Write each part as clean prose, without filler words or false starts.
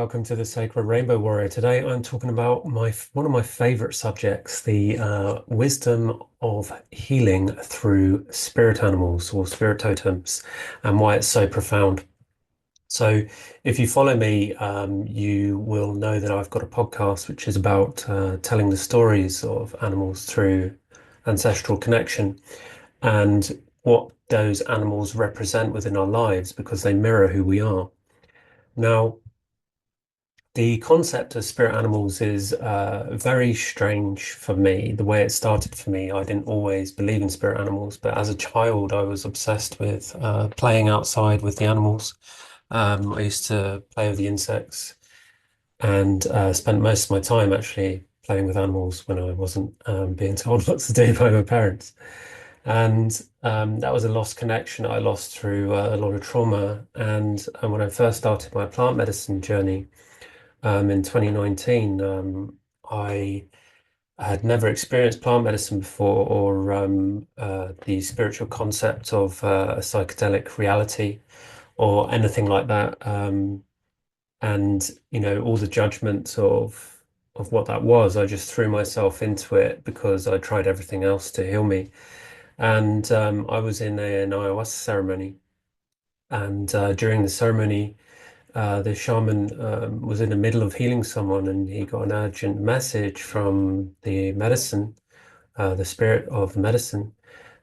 welcome to the Sacred Rainbow Warrior. Today I'm talking about one of my favorite subjects, the wisdom of healing through spirit animals or spirit totems, and why it's so profound. So, if you follow me, you will know that I've got a podcast which is about telling the stories of animals through ancestral connection and what those animals represent within our lives because they mirror who we are. Now, the concept of spirit animals is very strange for me. The way it started for me, I didn't always believe in spirit animals, but as a child, I was obsessed with playing outside with the animals. I used to play with the insects and spent most of my time actually playing with animals when I wasn't being told what to do by my parents. And that was a lost connection I lost through a lot of trauma. And when I first started my plant medicine journey, in 2019, I had never experienced plant medicine before or the spiritual concept of a psychedelic reality or anything like that. And all the judgments of what that was, I just threw myself into it because I tried everything else to heal me. And I was in an ayahuasca ceremony, and during the ceremony, the shaman was in the middle of healing someone and he got an urgent message from the medicine, the spirit of medicine.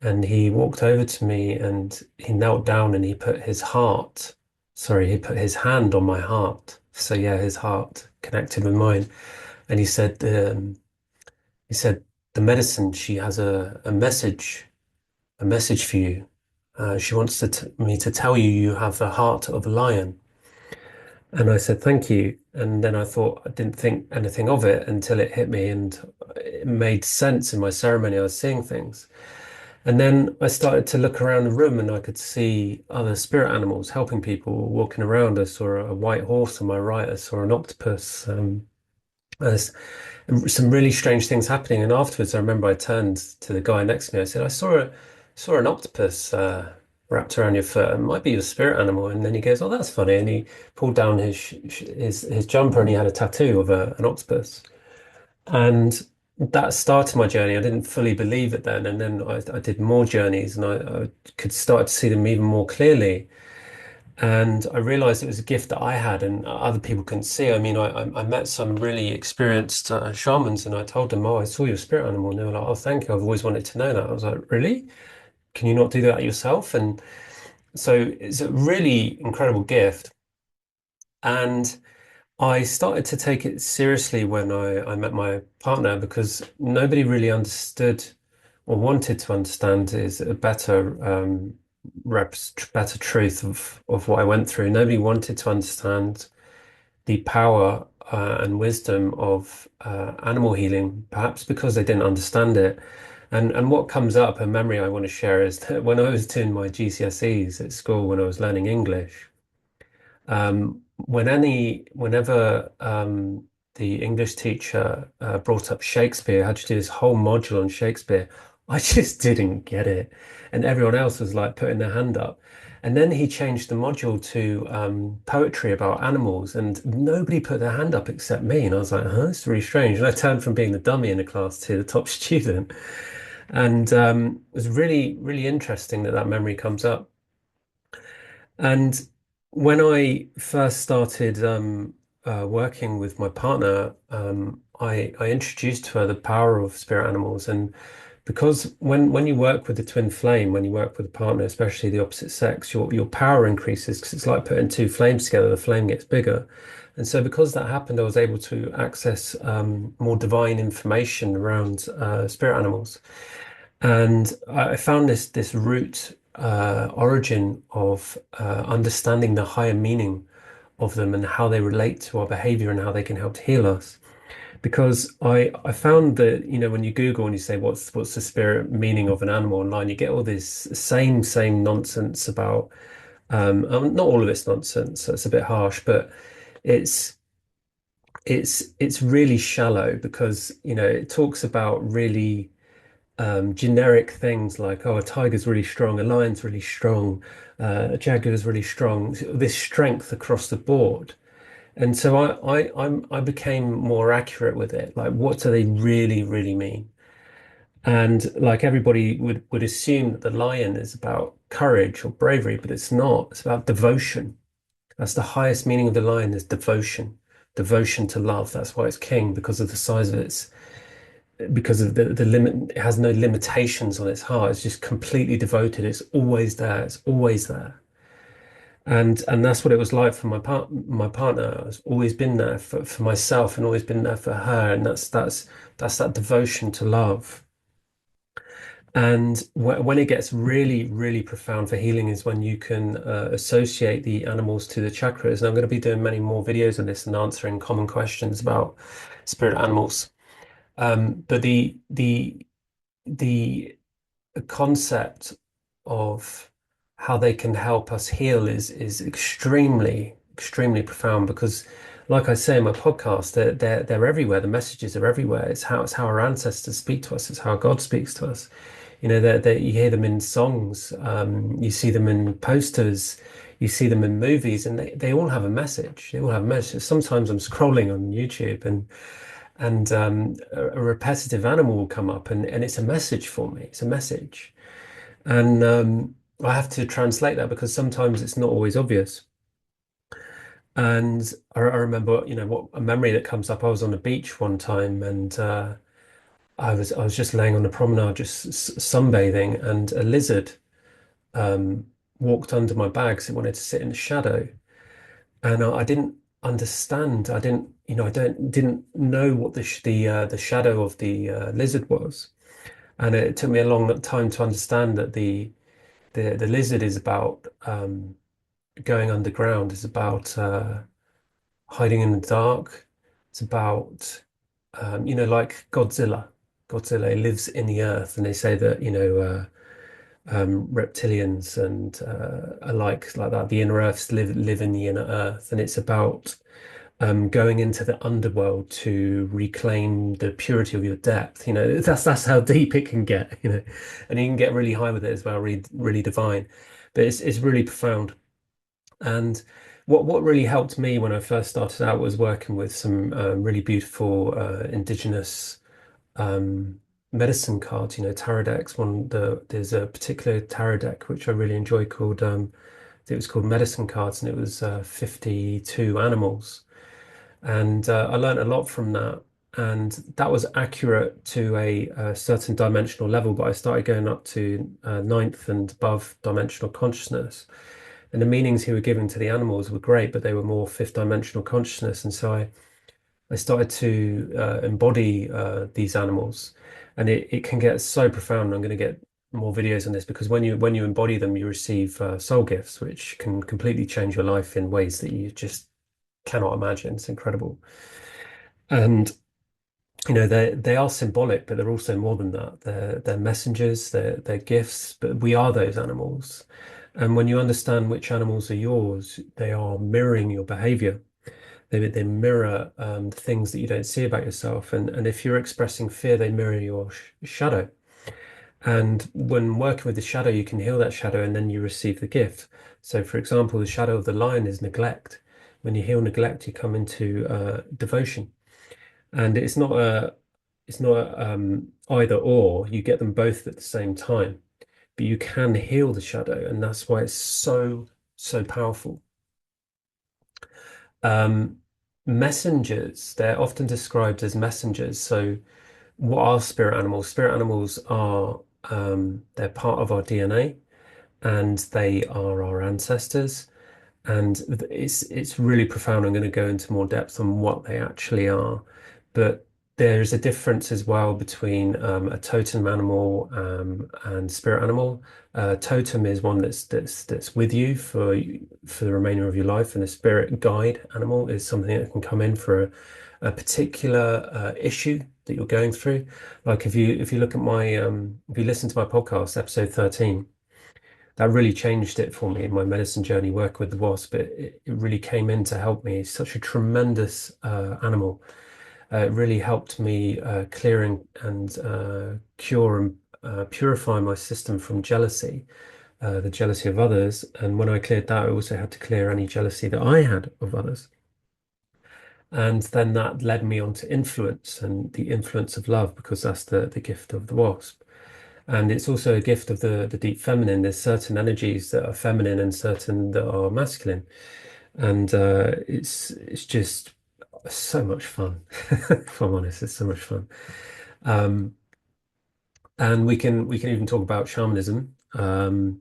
And he walked over to me and he knelt down and he put his hand on my heart. So yeah, his heart connected with mine. And he said, the medicine, she has a message for you. She wants me to tell you you have the heart of a lion. And I said, thank you. And then I didn't think anything of it until it hit me and it made sense in my ceremony. I was seeing things. And then I started to look around the room and I could see other spirit animals helping people walking around us, or a white horse on my right, I saw an octopus. There's some really strange things happening. And afterwards, I remember I turned to the guy next to me. I said, saw an octopus wrapped around your foot. It might be your spirit animal. And then he goes, "Oh, that's funny." And he pulled down his jumper and he had a tattoo of an octopus. And that started my journey. I didn't fully believe it then. And then I did more journeys and I could start to see them even more clearly. And I realized it was a gift that I had and other people couldn't see. I mean, I met some really experienced shamans and I told them, "Oh, I saw your spirit animal." And they were like, "Oh, thank you. I've always wanted to know that." I was like, "Really? Can you not do that yourself?" And so it's a really incredible gift. And I started to take it seriously when I met my partner because nobody really understood or wanted to understand is a better better truth of what I went through. Nobody wanted to understand the power and wisdom of animal healing, perhaps because they didn't understand it. And what comes up, a memory I want to share, is that when I was doing my GCSEs at school, when I was learning English, whenever the English teacher brought up Shakespeare, had to do this whole module on Shakespeare, I just didn't get it. And everyone else was like putting their hand up. And then he changed the module to poetry about animals, and nobody put their hand up except me. And I was like, huh, it's really strange. And I turned from being the dummy in the class to the top student. And it was really, really interesting that that memory comes up. And when I first started working with my partner, I introduced to her the power of spirit animals. And because when you work with the twin flame, when you work with a partner, especially the opposite sex, your power increases because it's like putting two flames together, the flame gets bigger. And so because that happened, I was able to access more divine information around spirit animals. And I found this root origin of understanding the higher meaning of them and how they relate to our behavior and how they can help to heal us. Because I found that, when you Google and you say what's the spirit meaning of an animal online, you get all this same nonsense about not all of it's nonsense, so it's a bit harsh, but it's it's really shallow because it talks about really generic things like, oh, a tiger's really strong, a lion's really strong, a jaguar's really strong, this strength across the board. And so I became more accurate with it. Like, what do they really, really mean? And like everybody would assume that the lion is about courage or bravery, but it's not. It's about devotion. That's the highest meaning of the lion is devotion, devotion to love. That's why it's king, because of the size of its, because of the limit. It has no limitations on its heart. It's just completely devoted. It's always there. It's always there. And that's what it was like for my partner. I've always been there for myself and always been there for her. And that's that devotion to love. And when it gets really, really profound for healing is when you can associate the animals to the chakras. And I'm going to be doing many more videos on this and answering common questions about spirit animals. But the concept of how they can help us heal is extremely, extremely profound because, like I say in my podcast, they're everywhere. The messages are everywhere. It's how our ancestors speak to us. It's how God speaks to us. You know, that you hear them in songs, you see them in posters, you see them in movies, and they all have a message. They all have a message. Sometimes I'm scrolling on YouTube and a repetitive animal will come up and it's a message for me. It's a message. And I have to translate that because sometimes it's not always obvious. And I remember, what a memory that comes up. I was on a beach one time and I was just laying on the promenade, just sunbathing, and a lizard um, walked under my bag. So it wanted to sit in the shadow, and I didn't understand. I didn't, I don't didn't know what the shadow of the lizard was, and it took me a long time to understand that the lizard is about going underground. It's about hiding in the dark. It's about like Godzilla. Godzilla lives in the earth, and they say that reptilians and alike like that. The inner earths live in the inner earth, and it's about going into the underworld to reclaim the purity of your depth. That's how deep it can get. And you can get really high with it as well, really, really divine. But it's really profound. And what really helped me when I first started out was working with some really beautiful indigenous um, medicine cards, tarot decks. There's a particular tarot deck which I really enjoy called it was called Medicine Cards, and it was 52 animals. And I learned a lot from that. And that was accurate to a certain dimensional level, but I started going up to ninth and above dimensional consciousness. And the meanings he were giving to the animals were great, but they were more fifth dimensional consciousness. And so I started to embody these animals, and it can get so profound. I'm going to get more videos on this because when you embody them, you receive soul gifts, which can completely change your life in ways that you just cannot imagine. It's incredible. And they are symbolic, but they're also more than that. They're messengers, they're gifts, but we are those animals. And when you understand which animals are yours, they are mirroring your behavior. They mirror the things that you don't see about yourself. And if you're expressing fear, they mirror your shadow. And when working with the shadow, you can heal that shadow and then you receive the gift. So, for example, the shadow of the lion is neglect. When you heal neglect, you come into devotion. And it's not either or. You get them both at the same time, but you can heal the shadow, and that's why it's so, so powerful. Um, Messengers, they're often described as messengers. So, what are spirit animals? Spirit animals are they're part of our DNA and they are our ancestors. And it's really profound. I'm going to go into more depth on what they actually are, but there's a difference as well between a totem animal and spirit animal. Totem is one that's with you for the remainder of your life, and a spirit guide animal is something that can come in for a particular issue that you're going through. Like if you look at my if you listen to my podcast, episode 13, that really changed it for me in my medicine journey, working with the wasp. It really came in to help me. It's such a tremendous animal. It really helped me clear and cure and purify my system from jealousy, the jealousy of others. And when I cleared that, I also had to clear any jealousy that I had of others. And then that led me on to influence and the influence of love, because that's the gift of the wasp. And it's also a gift of the deep feminine. There's certain energies that are feminine and certain that are masculine. And it's just so much fun. If I'm honest, it's so much fun. Um, and we can even talk about shamanism, and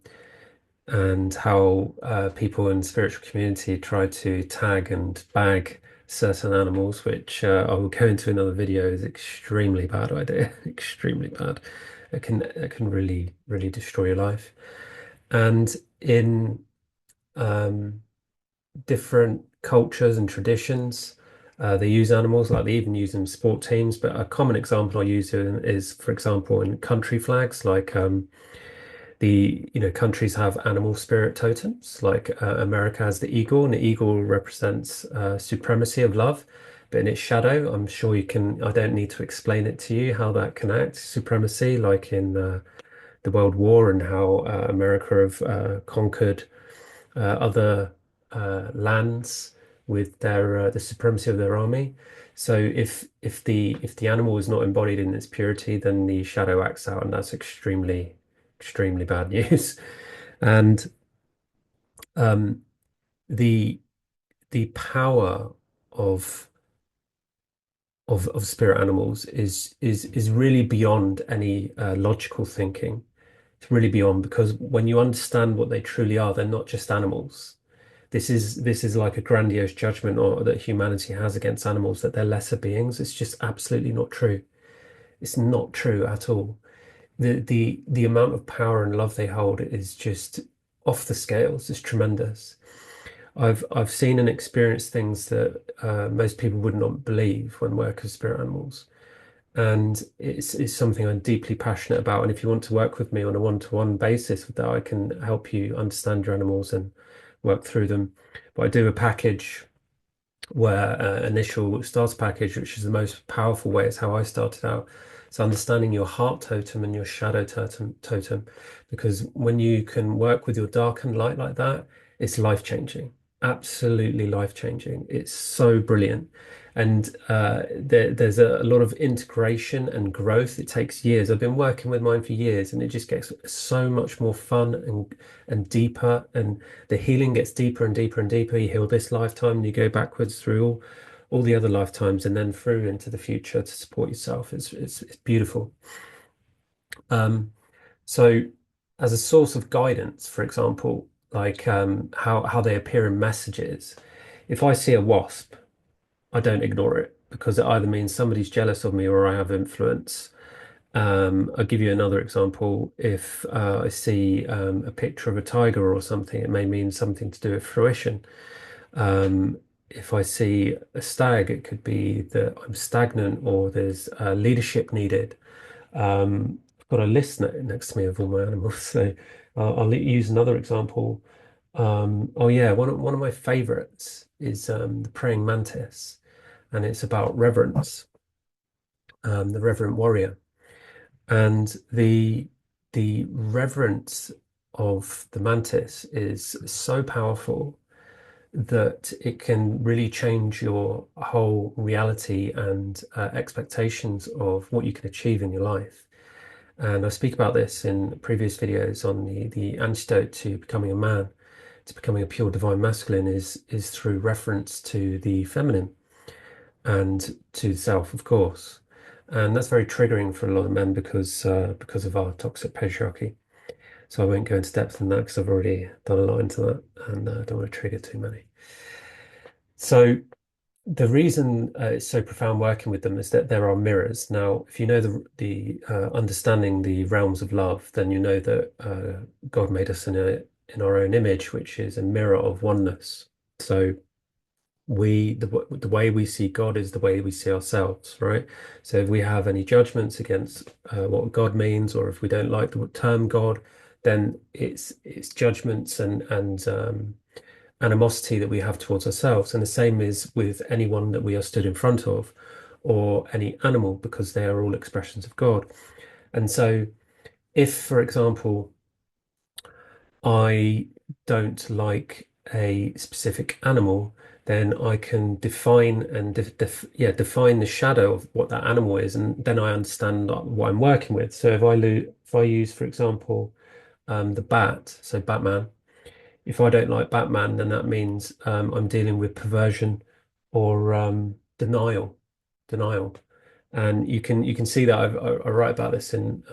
how people in the spiritual community try to tag and bag certain animals, which I will go into another video, is extremely bad idea. Extremely bad. It can really destroy your life. And in um, different cultures and traditions, they use animals, like they even use them in sport teams. But a common example I use is, for example, in country flags, like countries have animal spirit totems. Like America has the eagle, and the eagle represents supremacy of love. But in its shadow, I'm sure you can. I don't need to explain it to you how that connects supremacy, like in the World War, and how America have conquered other lands with their the supremacy of their army. So if the animal is not embodied in its purity, then the shadow acts out, and that's extremely bad news. And um, the the power of of spirit animals is really beyond any logical thinking. It's really beyond, because when you understand what they truly are, they're not just animals. This is like a grandiose judgment or that humanity has against animals, that they're lesser beings. It's just absolutely not true. It's not true at all. The amount of power and love they hold is just off the scales. It's tremendous. I've seen and experienced things that most people would not believe when working with spirit animals. And it's something I'm deeply passionate about. And if you want to work with me on a one-to-one basis with that, I can help you understand your animals and work through them. But I do a package where initial starter package, which is the most powerful way, is how I started out. So understanding your heart totem and your shadow totem, because when you can work with your dark and light like that, it's life changing, absolutely life changing. It's so brilliant. And there's a lot of integration and growth. It takes years. I've been working with mine for years, and it just gets so much more fun and deeper. And the healing gets deeper and deeper and deeper. You heal this lifetime, and you go backwards through all the other lifetimes, and then through into the future to support yourself. It's beautiful. Um, so as a source of guidance, for example, like how they appear in messages, if I see a wasp, I don't ignore it, because it either means somebody's jealous of me or I have influence. I'll give you another example. If I see a picture of a tiger or something, it may mean something to do with fruition. Um, if I see a stag, it could be that I'm stagnant or there's leadership needed. I've got a list next to me of all my animals, so I'll use another example. Oh yeah, one of my favorites is the praying mantis, and it's about reverence, the reverent warrior. And the reverence of the mantis is so powerful that it can really change your whole reality and expectations of what you can achieve in your life. And I speak about this in previous videos on the antidote to becoming a man, to becoming a pure divine masculine is through reference to the feminine and to self, of course. And that's very triggering for a lot of men because of our toxic patriarchy. So I won't go into depth in that, because I've already done a lot into that, and I don't want to trigger too many. So the reason it's so profound working with them is that there are mirrors. Now, if you know the understanding the realms of love, then you know that God made us in our own image, which is a mirror of oneness. So the way we see God is the way we see ourselves, right? So if we have any judgments against what God means, or if we don't like the term God, then it's judgments and animosity that we have towards ourselves. And the same is with anyone that we are stood in front of, or any animal, because they are all expressions of God. And so if, for example, I don't like a specific animal, then I can define and define the shadow of what that animal is, and then I understand what I'm working with. So if I use, for example, the bat, so Batman. If I don't like Batman, then that means I'm dealing with perversion or denial. And you can see that I write about this in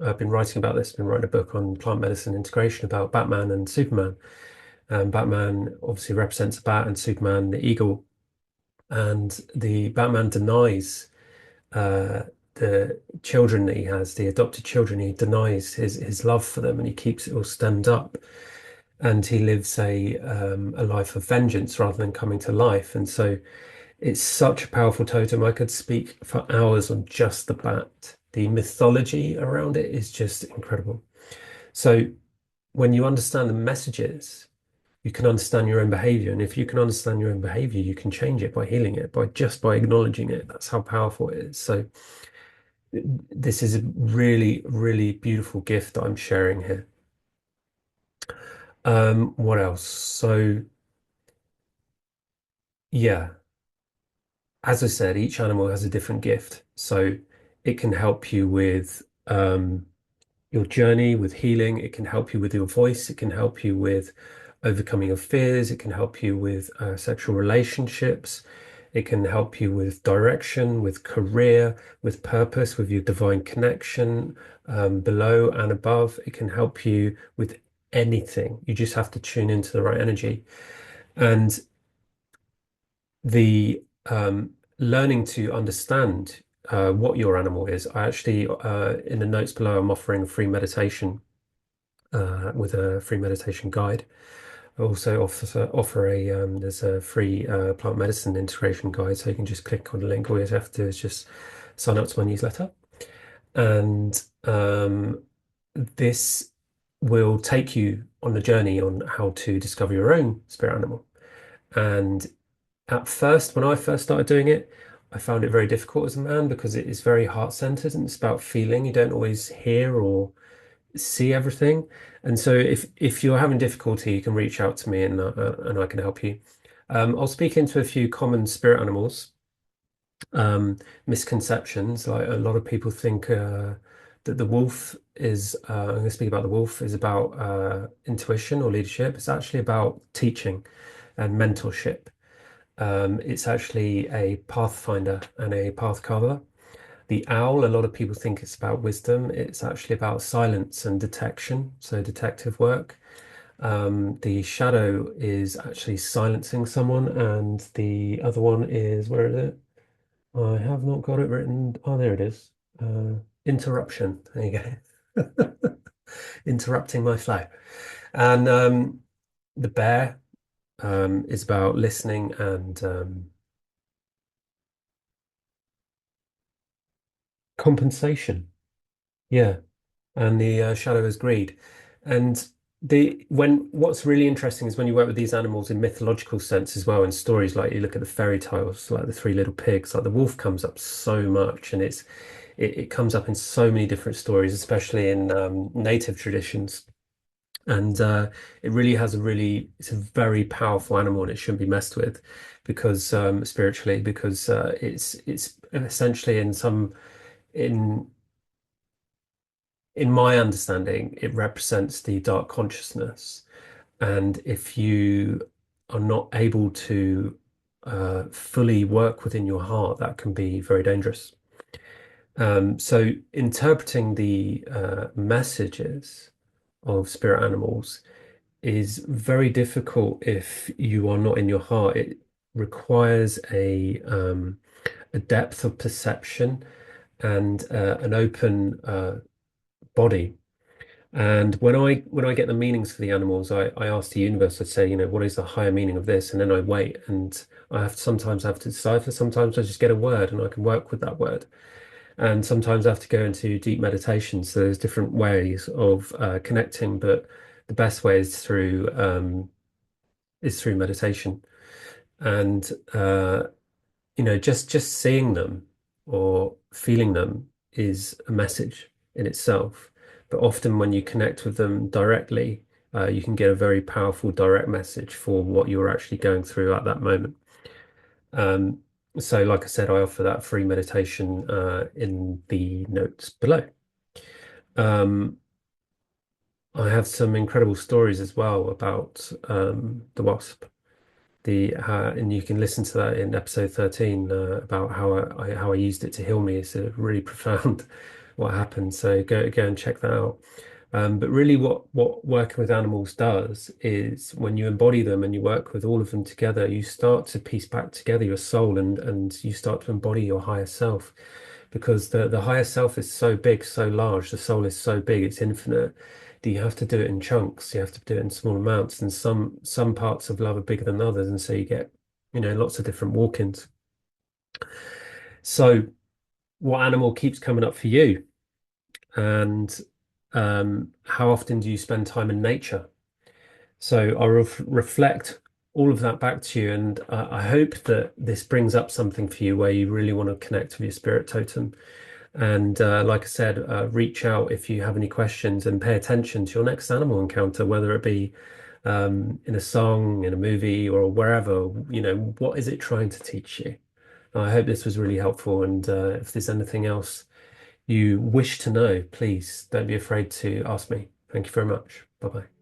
I've been writing about this, been writing a book on plant medicine integration about Batman and Superman. Batman obviously represents a bat and Superman the eagle. And the Batman denies uh, the children that he has, the adopted children. He denies his love for them, and he keeps it all stemmed up. And he lives a life of vengeance rather than coming to life. And so it's such a powerful totem. I could speak for hours on just the bat. The mythology around it is just incredible. So when you understand the messages, you can understand your own behavior. And if you can understand your own behavior, you can change it by healing it, by acknowledging it. That's how powerful it is. So this is a really, really beautiful gift that I'm sharing here. What else? So yeah, as I said, each animal has a different gift. So it can help you with your journey with healing. It can help you with your voice. It can help you with overcoming your fears. It can help you with sexual relationships. It can help you with direction, with career, with purpose, with your divine connection, below and above. It can help you with anything. You just have to tune into the right energy. And the learning to understand what your animal is. I actually, in the notes below, I'm offering a free meditation with a free meditation guide. I also offer there's a free plant medicine integration guide, so you can just click on the link. All you have to do is just sign up to my newsletter, and this will take you on the journey on how to discover your own spirit animal. And at first, when I first started doing it, I found it very difficult as a man because it is very heart-centered and it's about feeling. You don't always hear or see everything. And so if you're having difficulty, you can reach out to me and I can help you. I'll speak into a few common spirit animals, misconceptions. Like a lot of people think that the wolf is, I'm going to speak about the wolf, is about intuition or leadership. It's actually about teaching and mentorship. It's actually a pathfinder and a path carver. The owl, a lot of people think it's about wisdom. It's actually about silence and detection, so detective work. The shadow is actually silencing someone, and the other one is, where is it? I have not got it written. Oh, there it is. Interruption. There you go. Interrupting my flow. And the bear is about listening and compensation. Yeah. And the shadow is greed. And the when what's really interesting is when you work with these animals in mythological sense as well, in stories like you look at the fairy tales, like the Three Little Pigs, like the wolf comes up so much, and it comes up in so many different stories, especially in native traditions. And it really has it's a very powerful animal, and it shouldn't be messed with because spiritually, because it's essentially in in my understanding, it represents the dark consciousness. And if you are not able to fully work within your heart, that can be very dangerous. So interpreting the messages of spirit animals is very difficult if you are not in your heart. It requires a depth of perception and an open body. And when I get the meanings for the animals, I ask the universe, I say, what is the higher meaning of this? And then I wait, and sometimes I have to decipher. Sometimes I just get a word and I can work with that word. And sometimes I have to go into deep meditation. So there's different ways of connecting, but the best way is through meditation. And just seeing them or feeling them is a message in itself. But often when you connect with them directly, you can get a very powerful direct message for what you're actually going through at that moment. Um, so, like I said, I offer that free meditation in the notes below. Um, I have some incredible stories as well about the Wasp. And you can listen to that in episode 13 about how I used it to heal me. It's a really profound what happened. So go and check that out. But really, what working with animals does is when you embody them and you work with all of them together, you start to piece back together your soul, and you start to embody your higher self, because the higher self is so big, so large, the soul is so big, it's infinite. Do you have to do it in chunks? You have to do it in small amounts, and some parts of love are bigger than others, and so you get, lots of different walk-ins. So, what animal keeps coming up for you? And how often do you spend time in nature? So I'll reflect all of that back to you, and I hope that this brings up something for you where you really want to connect with your spirit totem. And like I said, reach out if you have any questions, and pay attention to your next animal encounter, whether it be in a song, in a movie, or wherever. What is it trying to teach you? I hope this was really helpful. And if there's anything else you wish to know, please don't be afraid to ask me. Thank you very much. Bye bye.